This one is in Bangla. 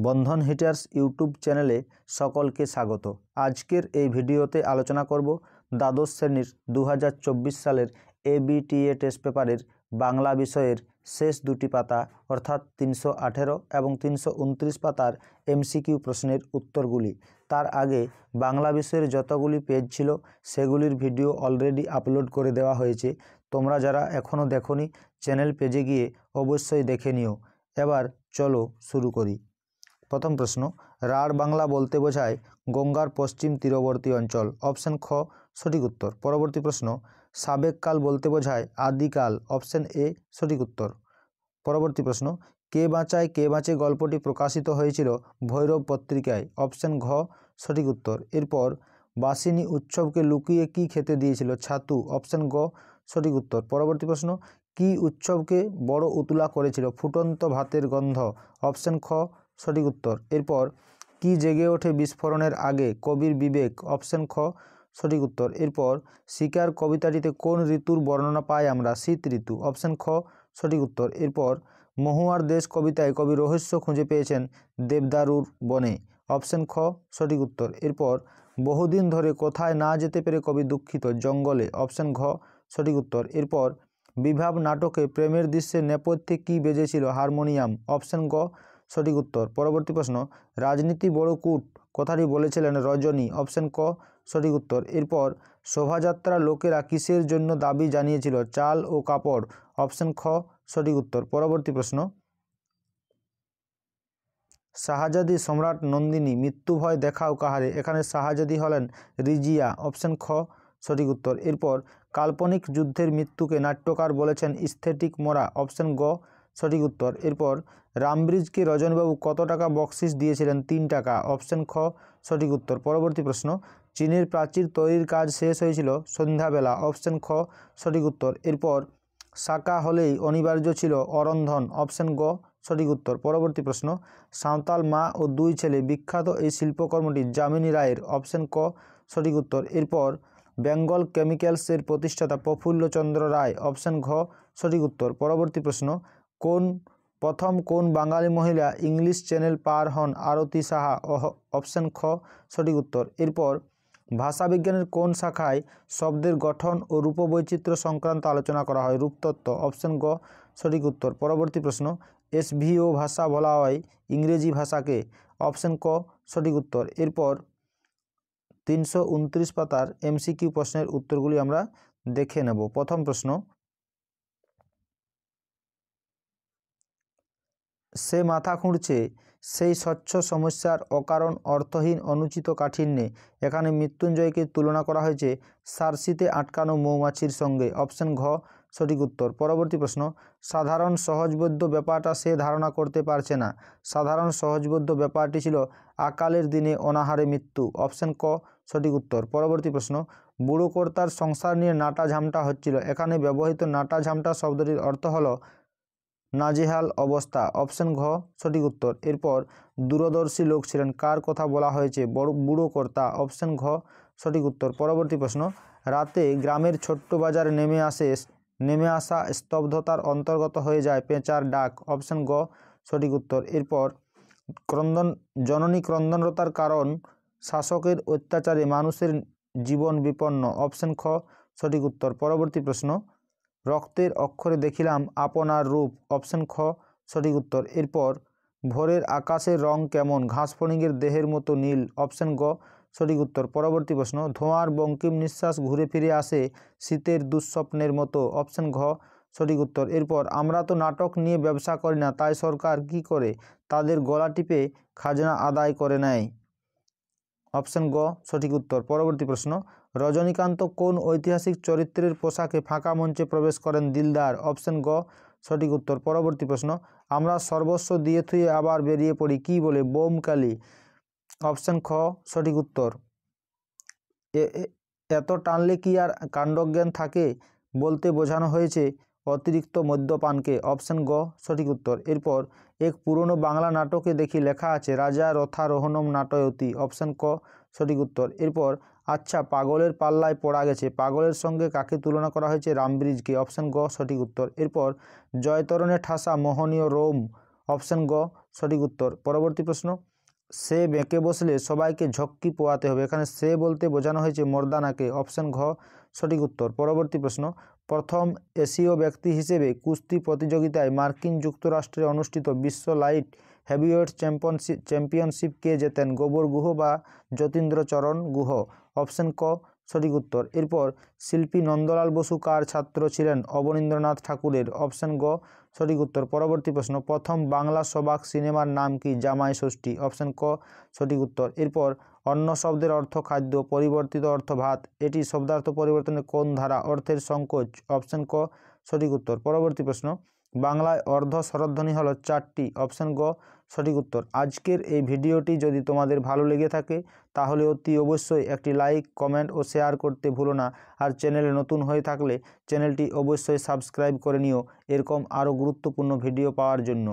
বন্ধন হিটার্স ইউটিউব চ্যানেলে সকলকে স্বাগত। আজকের এই ভিডিওতে আলোচনা করব দ্বাদশ শ্রেণীর 2024 সালের এবিটিএ টেস্ট পেপারের বাংলা বিষয়ের শেষ দুটি পাতা অর্থাৎ 318 এবং 329 পাতার এমসিকিউ প্রশ্নের উত্তরগুলি। তার আগে বাংলা বিষয়ের যতগুলি পেজ ছিল সেগুলির ভিডিও অলরেডি আপলোড করে দেওয়া হয়েছে। তোমরা যারা এখনও দেখোনি চ্যানেল পেজে গিয়ে অবশ্যই দেখে নিও। এবার চলো শুরু করি। প্রথম প্রশ্ন, রাঢ় বাংলা বলতে বোঝায় গঙ্গার পশ্চিম তীরবর্তী অঞ্চল। অপশন খ সঠিক উত্তর। পরবর্তী প্রশ্ন, সাবেক কাল বলতে বোঝায় আদিকাল। অপশন এ সঠিক উত্তর। পরবর্তী প্রশ্ন, কে বাঁচায় কে বাঁচে গল্পটি প্রকাশিত হয়েছিল ভৈরব পত্রিকায়। অপশন ঘ সঠিক উত্তর। এরপর বাসিনী উৎসবকে লুকিয়ে কি খেতে দিয়েছিল ছাতু। অপশন গ সঠিক উত্তর। পরবর্তী প্রশ্ন, কি উৎসবকে বড় উতলা করেছিল ফুটন্ত ভাতের গন্ধ। অপশন খ সঠিক উত্তর। এরপর কি জেগে ওঠে বিস্ফোরণের আগে কবির বিবেক। অপশন খ সঠিক উত্তর। এরপর শিকার কবিতাটিতে কোন ঋতুর বর্ণনা পাই আমরা শীত ঋতু। অপশন খ সঠিক উত্তর। এরপর মহুয়ার দেশ কবিতায় কবি রহস্য খুঁজে পেয়েছেন দেবদারুর বনে। অপশন খ সঠিক উত্তর। এরপর বহুদিন ধরে কোথায় না যেতে পেরে কবি দুঃখিত জঙ্গলে। অপশন ঘ সঠিক উত্তর। এরপর বিভাব নাটকে প্রেমের দৃশ্যে নেপথ্যে কি বেজেছিল হারমোনিয়াম। অপশন গ সঠিক উত্তর। পরবর্তী প্রশ্ন, রাজনীতি বড় কূট কথাটি বলেছিলেন রজনী। অপশন ক সঠিক উত্তর। এরপর শোভাযাত্রা লোকেরা কিসের জন্য দাবি জানিয়েছিল চাল ও কাপড়। অপশন খ সঠিক উত্তর। পরবর্তী প্রশ্ন, শাহজাদি সম্রাট নন্দিনী মৃত্যু ভয় দেখাও কাহারে। এখানে শাহজাদি হলেন রিজিয়া। অপশন খ সঠিক উত্তর। এরপর কাল্পনিক যুদ্ধের মৃত্যুকে নাট্যকার বলেছেন স্থেটিক মরা। অপশন গ সঠিক উত্তর। এরপর রামব্রিজকে রজনীবাবু কত টাকা বকশিস দিয়েছিলেন 3 টাকা। অপশন খ সঠিক উত্তর। পরবর্তী প্রশ্ন, চীনের প্রাচীর তৈরির কাজ শেষ হয়েছিল সন্ধ্যাবেলা। অপশন খ সঠিক উত্তর। এরপর শাকা হলেই অনিবার্য ছিল অরন্ধন। অপশন গ সঠিক উত্তর। পরবর্তী প্রশ্ন, সাঁওতাল মা ও 2 ছেলে বিখ্যাত এই শিল্পকর্মটি যামিনী রায়ের। অপশন ক সঠিক উত্তর। এরপর বেঙ্গল কেমিক্যালসের প্রতিষ্ঠাতা প্রফুল্লচন্দ্র রায়। অপশন ঘ সঠিক উত্তর। পরবর্তী প্রশ্ন, কোন বাঙালি মহিলা ইংলিশ চ্যানেল পার হন আরতি সাহা। অপশন খ সঠিক উত্তর। এরপর ভাষাবিজ্ঞানের কোন শাখায় শব্দের গঠন ও রূপবৈচিত্র্য সংক্রান্ত আলোচনা করা হয় রূপতত্ত্ব। অপশন গ সঠিক উত্তর। পরবর্তী প্রশ্ন, এসভিও ভাষা বলা হয় ইংরেজি ভাষাকে। অপশন ক সঠিক উত্তর। এরপর 329 পাতার এমসিকিউ প্রশ্নের উত্তরগুলি আমরা দেখে নেব। প্রথম প্রশ্ন, সে মাথা খুঁড়ছে সেই স্বচ্ছ সমস্যার অকারণ অর্থহীন অনুচিত কাঠিন্যে। এখানে মৃত্যুঞ্জয়কে তুলনা করা হয়েছে সার্সিতে আটকানো মৌমাছির সঙ্গে। অপশন ঘ সঠিক উত্তর। পরবর্তী প্রশ্ন, সাধারণ সহজবোধ্য ব্যাপারটা সে ধারণা করতে পারছে না। সাধারণ সহজবোধ্য ব্যাপারটি ছিল আকালের দিনে অনাহারে মৃত্যু। অপশন ক সঠিক উত্তর। পরবর্তী প্রশ্ন, বুড়ো কর্তার সংসার নিয়ে নাটা ঝামটা হচ্ছিল। এখানে ব্যবহৃত নাটা ঝামটা শব্দটির অর্থ হলো নাজেহাল অবস্থা। অপশন ঘ সঠিক উত্তর। এরপর দূরদর্শী লোক ছিলেন কার কথা বলা হয়েছে বুড়ো কর্তা। অপশন ঘ সঠিক উত্তর। পরবর্তী প্রশ্ন, রাতে গ্রামের ছোট্ট বাজারে নেমে আসা স্তব্ধতার অন্তর্গত হয়ে যায় পেঁচার ডাক। অপশন গ সঠিক উত্তর। এরপর জননী ক্রন্দনরতার কারণ শাসকের অত্যাচারে মানুষের জীবন বিপন্ন। অপশন খ সঠিক উত্তর। পরবর্তী প্রশ্ন, রক্তের অক্ষরে দেখিলাম আপনার রূপ। অপশন খ সঠিক উত্তর। এরপর ভোরের আকাশের রং কেমন ঘাসফড়িংয়ের দেহের মতো নীল। অপশন গ সঠিক উত্তর। পরবর্তী প্রশ্ন, ধোঁয়ার বঙ্কিম নিঃশ্বাস ঘুরে ফিরে আসে শীতের দুঃস্বপ্নের মতো। অপশন ঘ সঠিক উত্তর। এরপর আমরা তো নাটক নিয়ে ব্যবসা করি না তাই সরকার কি করে তাদের গলা টিপে খাজনা আদায় করে নেয়। অপশন গ সঠিক উত্তর। পরবর্তী প্রশ্ন, রজনীকান্ত কোন ঐতিহাসিক চরিত্রের পোশাকে ফাঁকা মঞ্চে প্রবেশ করেন দিলদার। অপশন গ সঠিক উত্তর। পরবর্তী প্রশ্ন, আমরা সর্বস্ব দিয়ে থুয়ে আবার বেরিয়ে পড়ি কি বলে বোমকালি। অপশন খ সঠিক উত্তর। এত টানলে কি আর কাণ্ডজ্ঞান থাকে বলতে বোঝানো হয়েছে অতিরিক্ত মদ্যপানকে। অপশন গ সঠিক উত্তর। এরপর এক পুরনো বাংলা নাটকে দেখি লেখা আছে রাজা রথারোহণম নাটয়তি। অপশন ক সঠিক উত্তর। এরপর আচ্ছা পাগলের পাল্লায় পড়া গেছে পাগলের সঙ্গে কাকে তুলনা করা হয়েছে রামব্রিজকে। অপশন গ সঠিক উত্তর। এরপর জয়তরণে ঠাসা মোহনীয় রোম। অপশন গ সঠিক উত্তর। পরবর্তী প্রশ্ন, সে বেঁকে বসলে সবাইকে ঝক্কি পোয়াতে হবে। এখানে সে বলতে বোঝানো হয়েছে মর্দানাকে। অপশন ঘ সঠিক উত্তর। পরবর্তী প্রশ্ন, প্রথম এশীয় ব্যক্তি হিসেবে কুস্তি প্রতিযোগিতায় মার্কিন যুক্তরাষ্ট্রে অনুষ্ঠিত বিশ্ব লাইট হেভিওয়েট চ্যাম্পিয়নশিপ কে জেতেন? গোবর গুহ বা যতীন্দ্রচরণ গুহ? অপশন ক সঠিক উত্তর। এরপর শিল্পী নন্দলাল বসু কার ছাত্র ছিলেন? অবনীন্দ্রনাথ ঠাকুরের। অপশন গ সঠিক উত্তর। পরবর্তী প্রশ্ন, প্রথম বাংলা সবাক সিনেমার নাম কি? জামাই ষষ্ঠী। অপশন ক সঠিক উত্তর। এরপর অন্ন শব্দের অর্থ খাদ্য, পরিবর্তিত অর্থ ভাত, এটি শব্দার্থ পরিবর্তনের কোন ধারা? অর্থের সংকোচ। অপশন ক সঠিক উত্তর। পরবর্তী প্রশ্ন, বাংলায় অর্ধ স্বরধ্বনি হলো 4টি। অপশন গ সঠিক উত্তর। আজকের এই ভিডিওটি যদি তোমাদের ভালো লেগে থাকে তাহলে অতি অবশ্যই একটি লাইক, কমেন্ট ও শেয়ার করতে ভুলো না। আর চ্যানেলে নতুন হয়ে থাকলে চ্যানেলটি অবশ্যই সাবস্ক্রাইব করে নিও এরকম আরও গুরুত্বপূর্ণ ভিডিও পাওয়ার জন্য।